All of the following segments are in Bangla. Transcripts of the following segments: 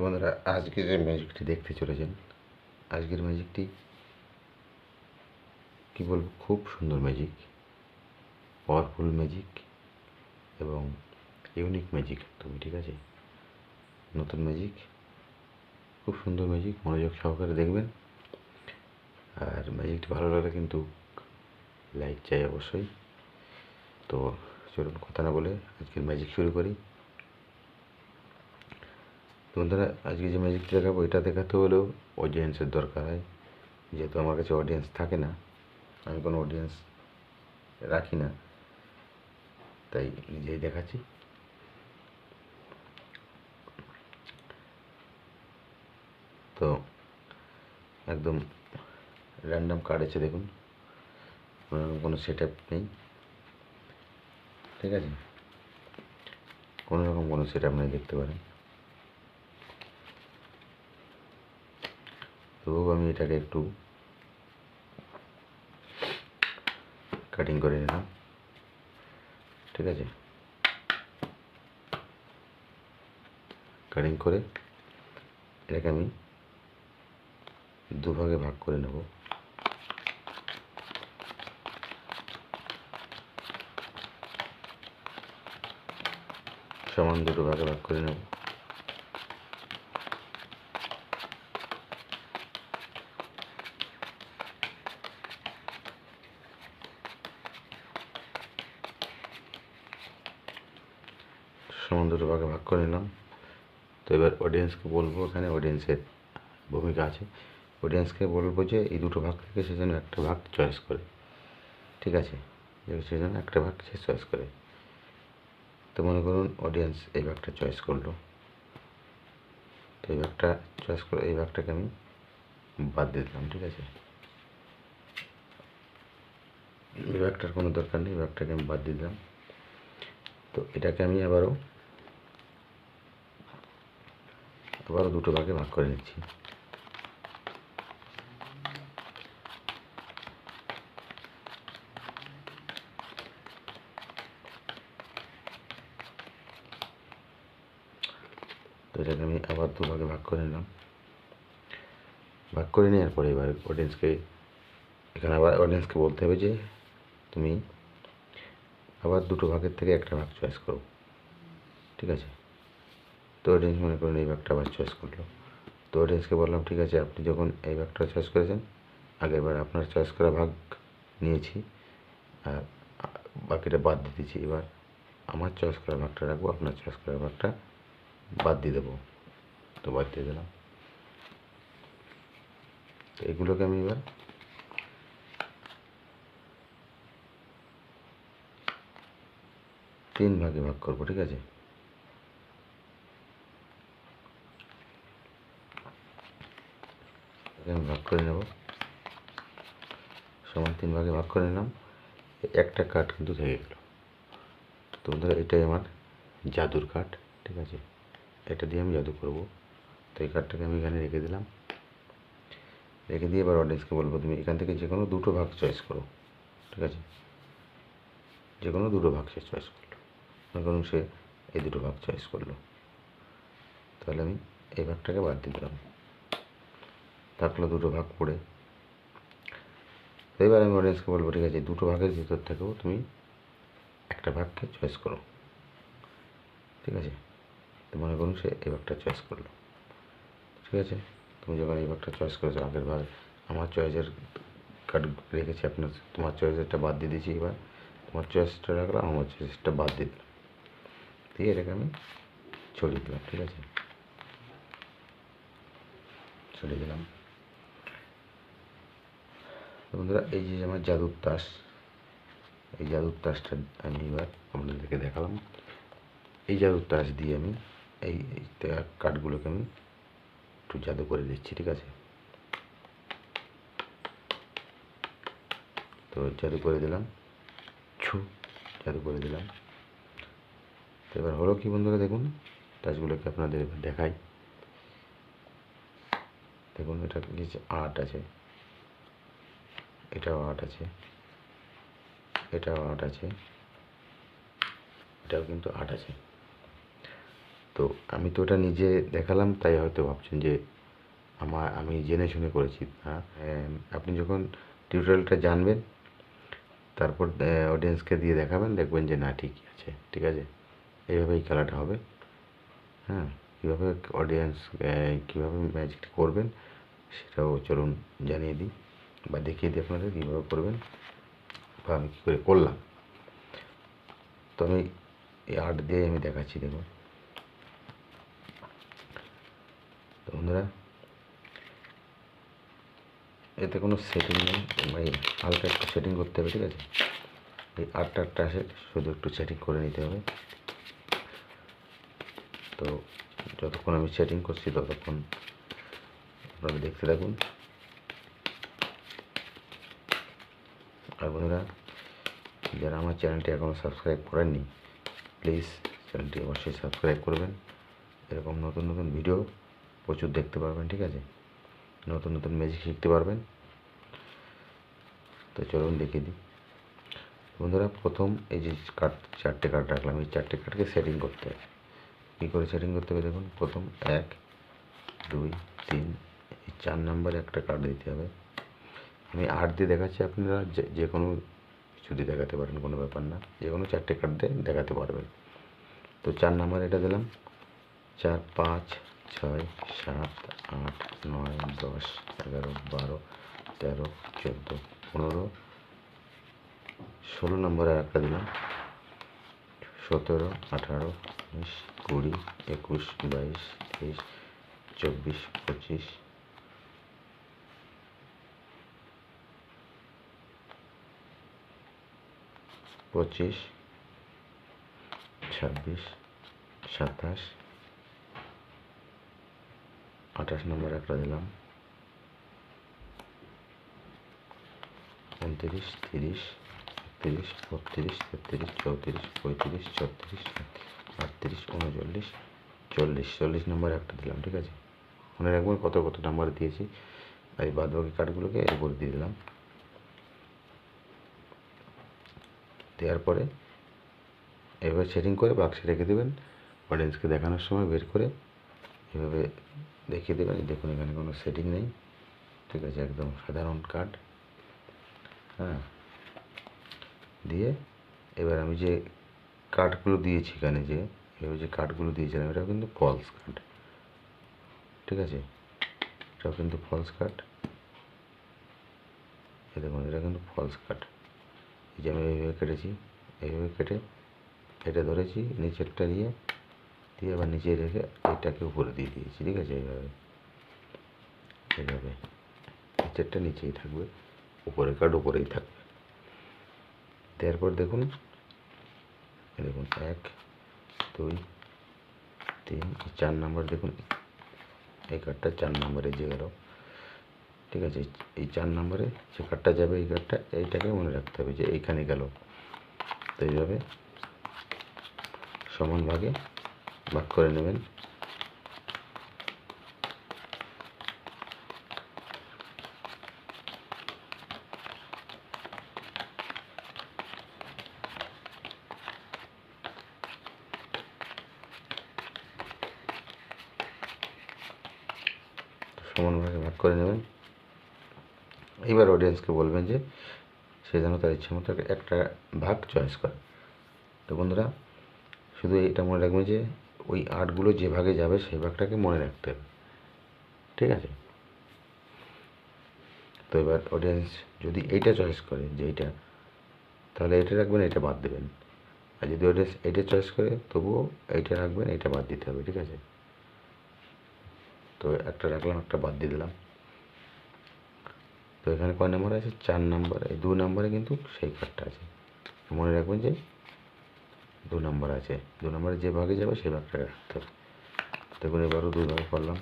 বন্ধুরা, আজকে যে ম্যাজিকটি দেখতে চলেছেন, আজকের ম্যাজিকটি কী বলবো, খুব সুন্দর ম্যাজিক, পাওয়ারফুল ম্যাজিক এবং ইউনিক ম্যাজিক। তুমি ঠিক আছে, নতুন ম্যাজিক, খুব সুন্দর ম্যাজিক, মনোযোগ সহকারে দেখবেন। আর ম্যাজিকটি ভালো লাগলে কিন্তু লাইক চাই অবশ্যই। তো চলুন কথা না বলে আজকের ম্যাজিক শুরু করি। বন্ধুরা, আজকে যে ম্যাজিকটি দেখাবো, এটা দেখাতে হলেও অডিয়েন্সের দরকার হয়। যেহেতু আমার কাছে অডিয়েন্স থাকে না, আমি কোনো অডিয়েন্স রাখি না, তাই নিজেই দেখাচ্ছি। তো একদম র্যান্ডাম কার্ড আছে, দেখুন, কোনো সেট আপ নেই, ঠিক আছে, কোনো রকম কোনো সেট আপ নেই, দেখতে পারেন। তো আমি এটাকে একটু কাটিং করে নিলাম, ঠিক আছে। কাটিং করে এটাকে আমি দুভাগে ভাগ করে নেব। সমান দুটো ভাগে ভাগ করে নেব। সমান দুটো ভাগে ভাগ করে নিলাম। তো এবার অডিয়েন্সকে বলবো, এখানে অডিয়েন্সের ভূমিকা আছে। অডিয়েন্সকে বলবো যে এই দুটো ভাগ থেকে সে যেন একটা ভাগ চয়েস করে, ঠিক আছে, সে যেন একটা ভাগ সে চয়েস করে। তো মনে করুন অডিয়েন্স এই ভাগটা চয়েস করলো, তো এই ভাগটা চয়েস করে এই ভাগটাকে আমি বাদ দিয়ে দিলাম, ঠিক আছে। এই ভাগটার কোনো দরকার নেই, এই ভাগটাকে আমি বাদ দিয়ে দিলাম। তো এটাকে আমি আবারও দুটো ভাগে ভাগ করে নিচ্ছি। তো এটাকে আমি আবার দুভাগে ভাগ করে নিলাম। ভাগ করে নেওয়ার পরে এবার অডিয়েন্সকে, এখানে আবার অডিয়েন্সকে বলতে হবে যে তুমি আবার দুটো ভাগের থেকে একটা ভাগ চয়েস করো, ঠিক আছে। তো অডিয়েন্স মনে করেন এই ভাগটা আবার চয়েস করলো। তো অডিয়েন্সকে বললাম, ঠিক আছে, আপনি যখন এই ভাগটা চয়েস করেছেন, আগেরবার আপনার চয়েস করা ভাগ নিয়েছি আর বাকিটা বাদ দিয়ে দিচ্ছি। এবার আমার চয়েস করা ভাগটা রাখবো, আপনার চয়েস করা ভাগটা বাদ দিয়ে দেবো। তো বাদ দিয়ে দিলাম। তো এগুলোকে আমি এবার তিন ভাগে ভাগ করবো, ঠিক আছে। আমি ভাগ করে নেব, সমান তিন ভাগে ভাগ করে নিলাম। একটা কাঠ কিন্তু থেকে গেল। তো বন্ধুরা, এটাই আমার জাদুর কাঠ, ঠিক আছে, এটা দিয়ে আমি জাদু করব। তো এই কাঠটাকে আমি এখানে রেখে দিলাম। রেখে দিয়ে এবার অডিয়েন্সকে বলবো, তুমি এখান থেকে যে কোনো দুটো ভাগ চয়েস করো, ঠিক আছে। যে কোনো দুটো ভাগ সে চয়েস করলো, মনে করুন সে এই দুটো ভাগ চয়েস করলো, তাহলে আমি এই ভাগটাকে বাদ দিয়ে দিলাম, থাকলো দুটো ভাগ পড়ে। তো এবার আমি অডিয়েন্সকে বলবো, ঠিক আছে, দুটো ভাগের ভিতর থেকেও তুমি একটা ভাগকে চয়েস করো, ঠিক আছে। তো মনে করুন সে এই ভাগটা চয়েস করলো, ঠিক আছে। তুমি যখন এই ভাগটা চয়েস করেছো, আগের ভাগ আমার চয়েসের কার্ড রেখেছি, আপনার তোমার চয়েসেরটা বাদ দিয়ে দিয়েছি। এবার তোমার চয়েসটা রাখলাম, আমার চয়েসটা বাদ দিয়ে দিলাম, দিয়ে এটাকে আমি ছড়িয়ে দিলাম, ঠিক আছে, ছড়িয়ে দিলাম। বন্ধুরা, এই যে আমার জাদুর তাস, এই জাদুর তাসটা আমি এবার আপনাদেরকে দেখালাম। এই জাদুর তাস দিয়ে আমি এই কার্ডগুলোকে আমি একটু জাদু করে দিচ্ছি, ঠিক আছে। তো জাদু করে দিলাম, জাদু করে দিলাম। তো এবার হলো কি বন্ধুরা, দেখুন তাসগুলোকে আপনাদের দেখাই। দেখুন, এটা কিছু আর্ট আছে, এটাও আর্ট আছে, এটাও আর্ট আছে, এটাও কিন্তু আর্ট আছে। তো তো আমি তো ওটা নিজে দেখালাম, তাই হয়তো ভাবছেন যে আমি জেনে শুনে করেছি। আপনি যখন টিউটোরিয়ালটা জানবেন, তারপর অডিয়েন্সকে দিয়ে দেখাবেন, দেখবেন যে না ঠিকই আছে, ঠিক আছে। এইভাবেই খেলাটা হবে। হ্যাঁ, কীভাবে অডিয়েন্স কীভাবে ম্যাজিকটা করবেন সেটাও চলুন জানিয়ে দিই বা দেখিয়ে দিই আপনাদের কীভাবে করবেন বা আমি কী করে করলাম। তো আমি এই আর্ট দিয়ে আমি দেখাচ্ছি, দেখুন। তো বন্ধুরা, এতে কোনো সেটিং নেই, মানে হালকা একটু সেটিং করতে হবে, ঠিক আছে। এই আর্টটা আসে, শুধু একটু সেটিং করে নিতে হবে। তো যতক্ষণ আমি সেটিং করছি ততক্ষণ আপনারা দেখতে থাকুন। আর বন্ধুরা, যারা আমার চ্যানেলটি এখনও সাবস্ক্রাইব করেননি, প্লিজ চ্যানেলটি অবশ্যই সাবস্ক্রাইব করবেন। এরকম নতুন নতুন ভিডিও প্রচুর দেখতে পারবেন, ঠিক আছে। নতুন নতুন ম্যাজিক শিখতে পারবেন। তো চলুন দেখিয়ে দিই বন্ধুরা। প্রথম এই যে চারটে কার্ড রাখলাম, এই চারটে কার্ডকে সেটিং করতে হবে। কী করে সেটিং করতে হবে দেখুন। প্রথম 1, 2, 3, এই 4 নম্বরে একটা কার্ড দিতে হবে। আমি 8 দিয়ে দেখাচ্ছি, আপনারা যে কোনো কিছু দিয়ে দেখাতে পারেন, কোনো ব্যাপার না। যে কোনো চারটে কার্ড দিয়ে দেখাতে পারবেন। তো 4 নম্বর এটা দিলাম। 4, 5, 6, 7, 8, 9, 10, 11, 12, 13, 14, 15, 16 নম্বরে একটা দিলাম। 17, 18, 19, 20, 21, 22, 23, 24, 25, 26, 26, 27, 28 নম্বর একটা দিলাম। 29, 30, 31, 32, 33, 34, 35, 36, 38, 39, 40, 40 নম্বর একটা দিলাম, ঠিক আছে। মনে রাখবেন কত কত নাম্বার দিয়েছি। আর এই বাদ বাকি কার্ডগুলোকে এর উপরে দিয়ে দিলাম। দেওয়ার পরে এবার সেটিং করে বাক্সে রেখে দেবেন। অডিয়েন্সকে দেখানোর সময় বের করে এভাবে দেখিয়ে দেবেন। দেখুন, এখানে কোনো সেটিং নেই, ঠিক আছে, একদম সাধারণ কার্ড। হ্যাঁ, দিয়ে এবার আমি যে কার্ডগুলো দিয়েছি এখানে, যে এভাবে যে কার্ডগুলো দিয়েছিলাম, এটাও কিন্তু ফলস কার্ড, ঠিক আছে। এটাও কিন্তু ফলস কার্ড। এই দেখুন, এটা কিন্তু ফলস কার্ড। এই যে আমি এইভাবে কেটেছি, এইভাবে কেটে এটা ধরেছি, নিচেরটা দিয়ে আবার নিচে রেখে এটাকে উপরে দিয়ে দিয়েছি, ঠিক আছে। এইভাবে নিচেরটা নিচেই থাকবে, উপরের কার্ড উপরেই থাকবে। তারপর দেখুন, 1, 2, 3, 4 নম্বর দেখুন, এই কার্ডটা 4 নম্বরে যে গেল, ঠিক আছে। এই 4 নম্বরে যে কার্ডটা যাবে, এই কার্ডটা এইটাকে মনে রাখতে হবে যে এইখানে গেল। তো এইভাবে সমান ভাগে ভাগ করে নেবেন। সমান ভাগে ভাগ করে নেবেন। এবার অডিয়েন্সকে বলবেন যে সে যেন তার ইচ্ছে মতো একটা ভাগ চয়েস করে। তো বন্ধুরা, শুধু এটা মনে রাখবেন যে ওই আর্টগুলো যে ভাগে যাবে সেই ভাগটাকে মনে রাখতে হবে, ঠিক আছে। তো এবার অডিয়েন্স যদি এইটা চয়েস করে যে এইটা, তাহলে এটা রাখবেন, এটা বাদ দেবেন। আর যদি অডিয়েন্স এইটা চয়েস করে, তবুও এইটা রাখবেন, এইটা বাদ দিতে হবে, ঠিক আছে। তো একটা রাখলাম, একটা বাদ দিয়ে দিলাম। তো এখানে কয় নাম্বার আছে? 4 নাম্বার। এই 2 নাম্বারে কিন্তু সেই কার্ডটা আছে, মনে রাখবেন যে 2 নাম্বার আছে। 2 নাম্বারে যে ভাগে যাবে সেই ভাগটা রাখতে হবে। দেখুন, এবারও 2 ভাগে করলাম।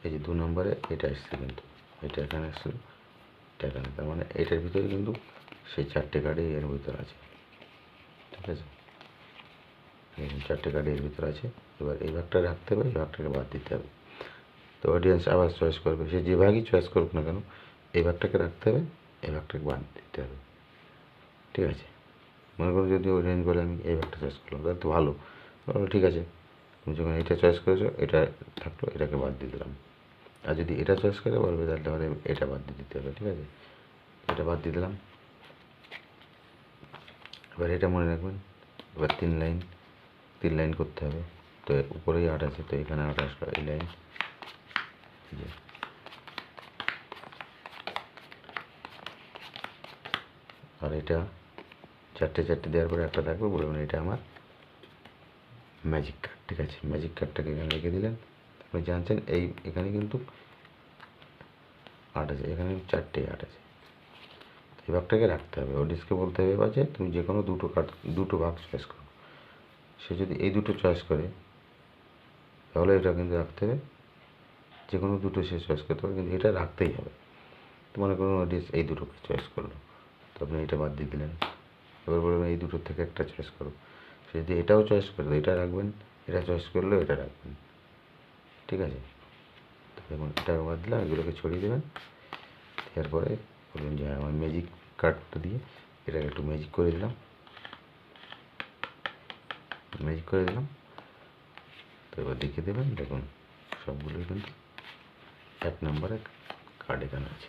এই যে 2 নম্বরে এটা এসছে, কিন্তু এটা এখানে আসলো, এটা এখানে, তার মানে এটার ভিতরে কিন্তু সেই 4টে কার্ডই এর ভিতরে আছে, ঠিক আছে। 4টে কার্ডই এর ভিতরে আছে। এবার এই ভাগটা রাখতে হবে, এই ভাগটাকে বাদ দিতে হবে। তো অডিয়েন্স আবার চয়েস করবে, সে যে ভাগই চয়েস করুক না কেন, এই ভাগটাকে রাখতে হবে, এই ভাগটাকে বাদ দিতে হবে। ঠিক আছে, মনে করো যদি অরেঞ্জ বলে আমি এই ভাগটা চয়েস করলাম, তাহলে তো ভালো। ঠিক আছে, তুমি যখন এটা চয়েস করেছো, এটা থাকলো, এটাকে বাদ দিয়ে দিলাম। আর যদি এটা চয়েস করে বলবে, তাহলে আমাদের এটা বাদ দিয়ে দিতে হবে। ঠিক আছে, এটা বাদ দিয়ে দিলাম। এবার এটা মনে রাখবেন, এবার 3 লাইন করতে হবে। তো উপরেই 8 আছে, তো এখানে 8 আসলো, এই লাইন। আর এটা 4টে দেওয়ার পরে একটা থাকবে, বলবেন এটা আমার ম্যাজিক কার্ড। ঠিক আছে, ম্যাজিক কার্ডটাকে এখানে রেখে দিলেন। আপনি জানছেন এই এখানে কিন্তু 8 আছে, এখানে 4টে 8 আছে। এই ভাগটাকে রাখতে হবে। অডিয়েন্সকে বলতে হবে এবার যে তুমি যে কোনো দুটো ভাগ চয়েস করো। সে যদি এই দুটো চয়েস করে, তাহলে এটা কিন্তু রাখতে হবে। যে কোনো দুটো সে চয়েস করতে পারে, কিন্তু এটা রাখতেই হবে। তো মনে করুন অডিয়েন্স এই দুটোকে চয়েস করলো, তো আপনি এটা বাদ দিয়ে দিলেন। এবার বলবেন এই দুটোর থেকে একটা চয়েস করো। সে যদি এটাও চয়েস করে, এটা রাখবেন। এটা চয়েস করলেও এটা রাখবেন। ঠিক আছে, তো দেখুন এটা বাদ দিলাম, এগুলোকে ছড়িয়ে দেবেন। এরপরে বলবেন যে আমার ম্যাজিক কার্ডটা দিয়ে এটাকে একটু ম্যাজিক করে দিলাম। তো এবার দেখিয়ে দেবেন, দেখুন সবগুলোই কিন্তু 1 নম্বরের কার্ড এখানে আছে।